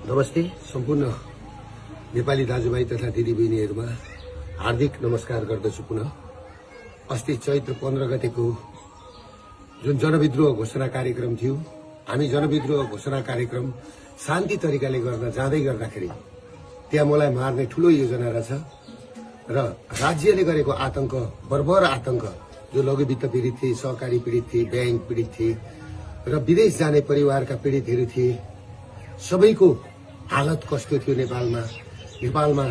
नमस्ते सम्पूर्ण नेपाली दाजुभाइ तथा दिदीबहिनीहरुमा हार्दिक नमस्कार गर्दछु। पुनः अस्ति चैत्र 15 गतेको जुन जनविद्रोह घोषणा कार्यक्रम थियो, हामी जनविद्रोह घोषणा कार्यक्रम शान्ति तरिकाले गर्न जाँदै गर्दाखेरि त्यहाँ मलाई मार्ने ठूलो योजना रहेछ र राज्यले गरेको आतंक, बर्बर आतंक, जो लघुवित्त पीडित थिए, सहकारी पीडित थिए, बैंक पीडित थिए र विदेश जाने परिवारका पीडितहरू थिए, सबैको हालत कस्तो थियो। नेपालमा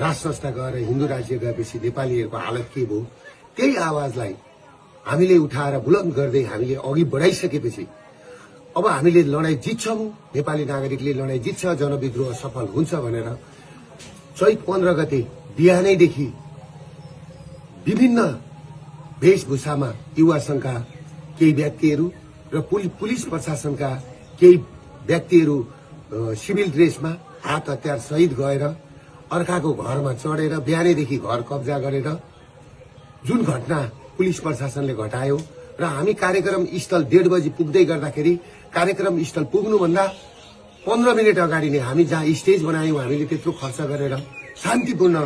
राज संस्था गएर हिन्दू राज्य गएपछि नेपालीहरूको हालत के भयो, त्यही आवाजलाई हामीले उठाएर बुलन्द गर्दै हामीले अघि बढाइसकेपछि अब हामीले लडाई जित्छौं, नेपाली नागरिकले लडाई जित्छ, जनविद्रोह सफल हुन्छ भनेर चैत 15 गते बिहानैदेखि विभिन्न वेशभूषामा युवा संघका केही व्यक्तिहरू र पुलिस प्रशासनका केही व्यक्तिहरू सिभिल ड्रेसमा हात हतियार सहित गएर अर्काको घरमा चढेर बिहानैदेखि घर कब्जा गरेर जुन घटना पुलिस प्रशासनले घटायो र हामी कार्यक्रम स्थल 1:30 बजे पुग्दै गर्दाखेरि कार्यक्रम स्थल पुग्नुभन्दा 15 मिनट अगाडि नै हामी जहाँ स्टेज बनायौं, हामीले त्यत्रो खर्च गरेर शान्तिपूर्ण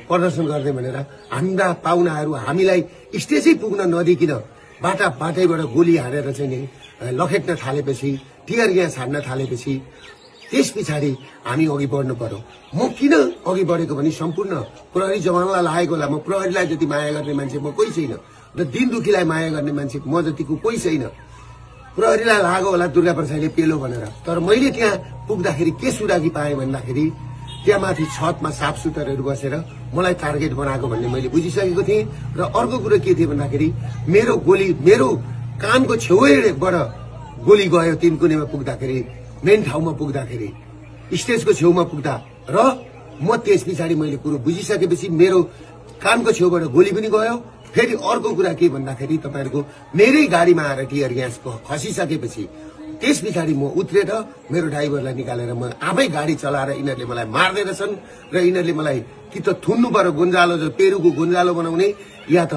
प्रदर्शन गर्ने भनेर हाम्रा पाहुनाहरू हामीलाई स्टेजै पुग्न नदिकिन बाटैबाट गोली हानेर चाहिँ नि लखेट्न थालेपछि, टियर ग्यास हान्न थालेपछि त्यस पछाडि हामी अघि बढ्नु पर्यो। म किन अघि बढेको भने सम्पूर्ण प्रहरी जवानलाई लागेको होला। म प्रहरीलाई जति माया गर्ने मान्छे म कोही छैन र दिन दुखीलाई माया गर्ने मान्छे म जतिको कोही छैन। प्रहरीलाई लाग्यो होला दुर्गा प्रसादले पेलो भनेर, तर मैले त्यहाँ पुग्दाखेरि के सुरागी पाएँ भन्दाखेरि त्यहाँ माथि छतमा साफ सुतरहरू बसेर मलाई टार्गेट बनाएको भन्ने मैले बुझिसकेको थिएँ। र अर्को कुरो के थियो भन्दाखेरि मेरो कानको छेउबाट गोली गयो। 3 कुनेमा पुग्दाखेरि, मेन ठाउँमा पुग्दाखेरि, स्टेजको छेउमा पुग्दा र म त्यस पछाडि मैले कुरो बुझिसकेपछि मेरो कानको छेउबाट गोली पनि गयो। फेरि अर्को कुरा के भन्दाखेरि तपाईहरुको मेरै गाडीमा आएर टियर ग्यास खसिसकेपछि त्यस पछाडि म उत्रेर मेरो ड्राइभरलाई निकालेर म आफै गाडी चलाएर यिनीहरूले मलाई मार्दै रहेछन् र यिनीहरूले मलाई कि त थुन्नु पर्यो, गुन्जालो जो पेरुको गुन्जालो बनाउने, या त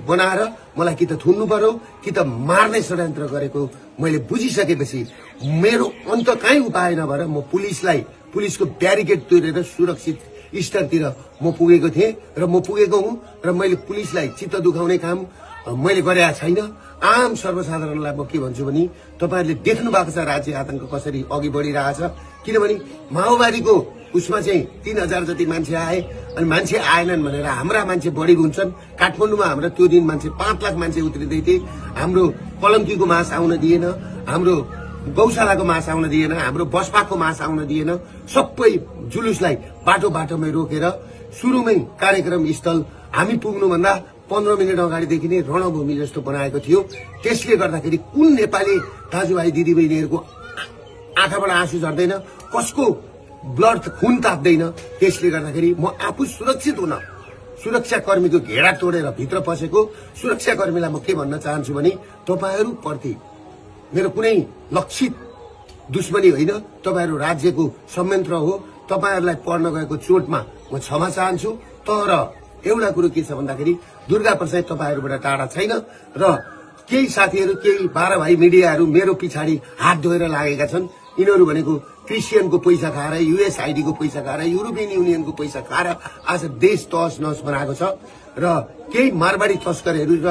बनाएर मलाई कि त थुन्नु पर्यो कि त मार्ने षड्यन्त्र गरेको मैले बुझिसकेपछि मेरो अन्त काहीँ उपाय नभएर म पुलिसको ब्यारिकेड तोडेर सुरक्षित स्तरतिर म पुगेको थिएँ र म पुगेको हुँ र मैले पुलिसलाई चित्त दुखाउने काम मैले गरेका छैन। आम सर्वसाधारणलाई म के भन्छु भने तपाईहरुले देख्नु भएको छ राज्य आतंक कसरी अघि बढिरहेछ। किनभने माओवादीको उसमा चाहिँ 3000 जति मान्छे आए अनि मान्छे आएनन् भनेर हाम्रा मान्छे बढी हुन्छन्। काठमाडौँमा हाम्रो त्यो दिन मान्छे 5 लाख मान्छे उत्रिदै थिए। हाम्रो पलङ्कीको मास आउन दिएन, हाम्रो गौशालाको मास आउन दिएन, हाम्रो बसपाको मास आउन दिएन। सबै जुलुसलाई बाटोमै रोकेर सुरुमै कार्यक्रम स्थल हामी पुग्नुभन्दा 15 मिनट अगाडिदेखि नै रणभूमि जस्तो बनाएको थियो। त्यसले गर्दाखेरि कुन नेपाली दाजुभाइ दिदीबहिनीहरूको आँखाबाट आँसु झर्दैन, कसको ब्लड खुन ताप्दैन। त्यसले गर्दाखेरि म आफू सुरक्षित हुन सुरक्षाकर्मीको घेरा तोडेर भित्र पसेको सुरक्षाकर्मीलाई म के भन्न चाहन्छु भने तपाईहरु प्रति मेरो कुनै लक्षित दुश्मनी होइन, तपाईहरु राज्यको संयन्त्र हो। तपाईहरुलाई पर्न गएको चोटमा म क्षमा चाहन्छु। तर एउटा कुरो के छ भन्दाखेरि दुर्गा प्रसाद तपाईहरुबाट टाढा छैन र केही साथीहरु, केही 12 भाइ मिडियाहरु मेरो पछाडि हात धोएर लागेका छन्। यिनीहरु भनेको क्रिस्चियनको पैसा खाएर, युएसआईडी को पैसा खाएर, युरोपियन युनियनको पैसा खाएर आज देश तहस नहस बनाएको छ र केही मारवाडी तस्करहरु र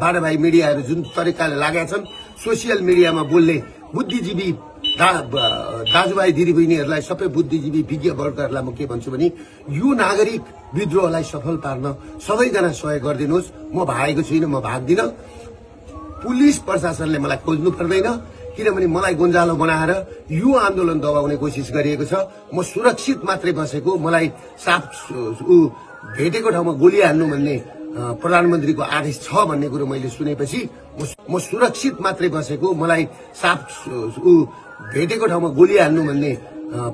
12 भाइ मिडियाहरु जुन तरिकाले लागेका छन् सोशल मिडियामा बोल्ने बुद्धिजीवी दाजुभाइ दिदीबहिनीहरूलाई, सबै बुद्धिजीवी विज्ञ वर्गहरूलाई म के भन्छु भने यो नागरिक विद्रोहलाई सफल पार्न सबैजना सहयोग गरिदिनुहोस्। म भागेको छुइनँ, म भाग्दिन। पुलिस प्रशासनले मलाई खोज्नु पर्दैन, किनभने मलाई गुन्जालो बनाएर यो आन्दोलन दबाउने कोसिस गरिएको छ। म सुरक्षित मात्रै बसेको, मलाई साफ भेटेको ठाउँमा गोली हान्नु भन्ने प्रधानमन्त्रीको आदेश छ भन्ने कुरो मैले सुनेपछि म सुरक्षित मात्रै बसेको, मलाई साफ भेटेको ठाउँमा गोली हान्नु भन्ने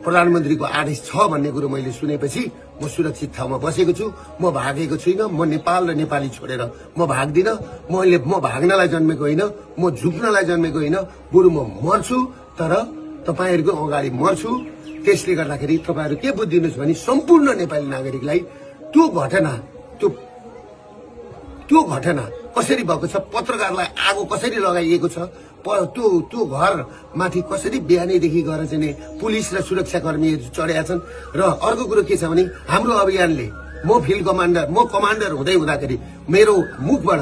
प्रधानमन्त्रीको आदेश छ भन्ने कुरो मैले सुनेपछि म सुरक्षित ठाउँमा बसेको छु। म भागेको छुइनँ। म नेपाल र नेपाली छोडेर म भाग्दिन। म भाग्नलाई जन्मेको होइन, म झुक्नलाई जन्मेको होइन, बरु म मर्छु तर तपाईहरुको अगाडि मर्छु। त्यसले गर्दाखेरि तपाईहरु के बुझ्दिनुस् भने सम्पूर्ण नेपाली नागरिकलाई त्यो घटना कसरी भएको छ, पत्रकारलाई आगो कसरी लगाइएको छ त्यो घर माथि कसरी बिहानैदेखि गएर चाहिँ नि पुलिस र सुरक्षाकर्मीहरू चढेका छन्। र अर्को कुरो के छ भने हाम्रो अभियानले म फिल्ड कमान्डर हुँदै हुँदाखेरि मेरो मुखबाट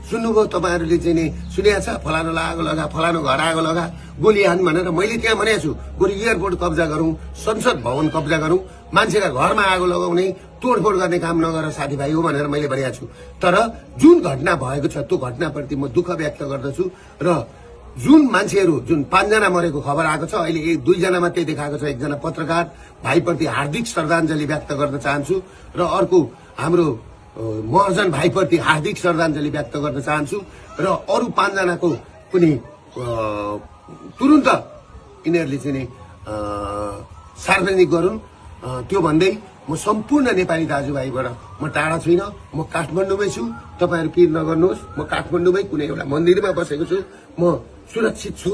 सुन्नुभयो तपाईहरुले चाहिँ नि सुनेको छ फलानो आगो लगा फलानो घर आगो लगा गोली हान भनेर मैले त्यहाँ भनेको छु गोली एयरपोर्ट कब्जा गरौं संसद भवन कब्जा गरौं मान्छेका घरमा आगो लगाउने तोडफोड गर्ने काम नगर साथीभाइ हो भनेर मैले भनेको छु। तर जुन घटना भएको छ त्यो घटनाप्रति म दुःख व्यक्त गर्दछु र जुन मान्छेहरू जुन 5 जना मरेको खबर आएको छ अहिले 2 जना मात्रै देखाएको छ। एकजना पत्रकार भाइप्रति हार्दिक श्रद्धाञ्जली व्यक्त गर्न चाहन्छु र अर्को हाम्रो महर्जन भाइप्रति हार्दिक श्रद्धाञ्जली व्यक्त गर्न चाहन्छु र अरु 5 जनाको पनि तुरुन्त यिनीहरूले चाहिँ सार्वजनिक गरून्। त्यो भन्दै म सम्पूर्ण नेपाली दाजुभाइबाट म टाढा छैन, म काठमाडौँमै छु। तपाईहरु पिर नगर्नुहोस्, म काठमाडौँमै कुनै एउटा मन्दिरमा बसेको छु, म सुरक्षित छु।